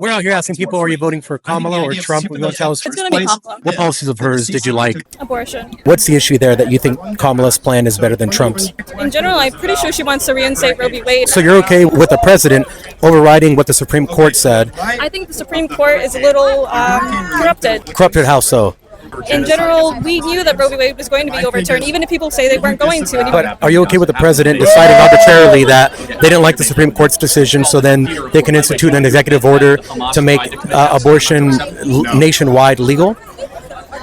We're out here asking people, are you voting for Kamala or Trump? You want to tell us It's going to be Kamala. what policies of hers did you like? Abortion. What's the issue there that you think Kamala's plan is better than Trump's? In general, I'm pretty sure she wants to reinstate Roe v. Wade. So you're okay with the president overriding what the Supreme Court said? I think the Supreme Court is a little corrupted. Corrupted how so? In general, we knew that Roe v. Wade was going to be overturned, even if people say they weren't going to. But are you okay with the president deciding arbitrarily that they didn't like the Supreme Court's decision, so then they can institute an executive order to make abortion nationwide legal?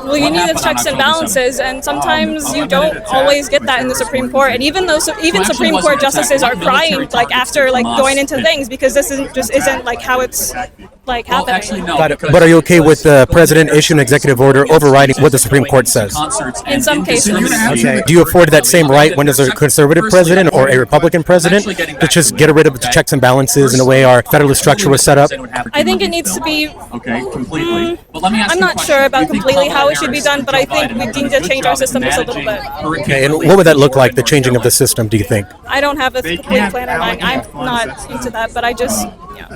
Well, you need the checks and balances, and sometimes you don't always get that in the Supreme Court. And even Supreme Court justices are crying after going into things because this isn't how it's happening. Got it. But are you okay with the president issuing an executive order overriding what the Supreme Court says? In some cases. Okay. Do you afford that same right when there's a conservative president or a Republican president to just get rid of the checks and balances in the way our federalist structure was set up? I think it needs to be. I'm not sure about completely how it should be done, but I think we need to change our system just a little bit. Okay. And what would that look like, the changing of the system, do you think? I don't have a complete plan in mind. I'm not into that, but I just.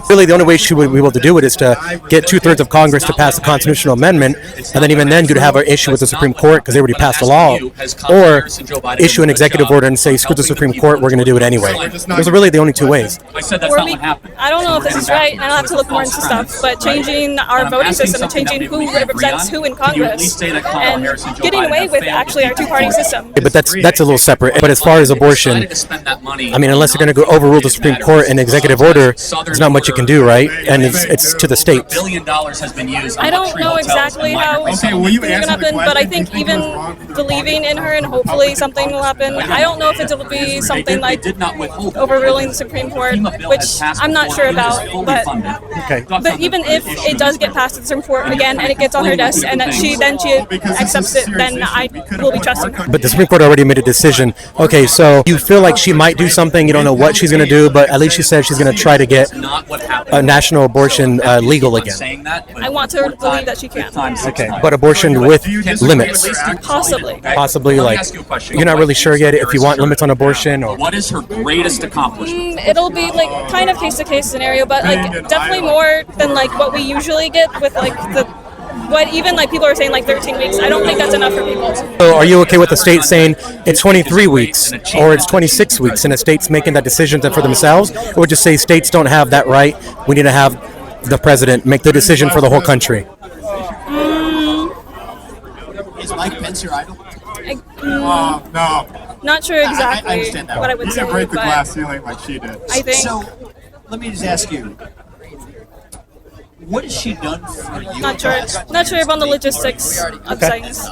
Really, the only way she would be able to do it is to get 2/3 of Congress to pass a constitutional amendment, and then even then you'd have an issue with the Supreme Court because they already passed the law, or issue an executive order and say, screw the Supreme Court, we're going to do it anyway. Those are really the only two ways. I don't know if this is right, and I'll have to look more into stuff, but changing our voting system and changing who represents who in Congress, and getting away with actually our two-party system. But that's a little separate. But as far as abortion, I mean, unless you're going to go overrule the Supreme Court in executive order, there's not much you can do, right? And it's to the states. I don't know exactly how it's going to happen, but I think even believing in her and hopefully something will happen. I don't know if it'll be something like overruling the Supreme Court, which I'm not sure about. But even if it does get past the Supreme Court again and it gets on her desk and that she accepts it, then I will be trusting her. But the Supreme Court already made a decision. Okay, so you feel like she might do something. You don't know what she's going to do, but at least she said she's going to try to get a national abortion legal again. I want to believe that she can. Okay, but abortion with limits. Possibly, you're not really sure yet if you want limits on abortion, or what is her greatest accomplishment? It'll be kind of case-to-case scenario, but definitely more than what we usually get with people are saying 13 weeks. I don't think that's enough for people. So are you okay with the state saying it's 23 weeks or it's 26 weeks and the state's making that decision for themselves, or just say states don't have that right, we need to have the president make the decision for the whole country? Is Mike Pence your idol? No. Not sure exactly I understand that. what I would You say. didn't break the but glass ceiling like she did. I think. So, let me just ask you, what has she done for you? Not sure. Not sure about the logistics of things.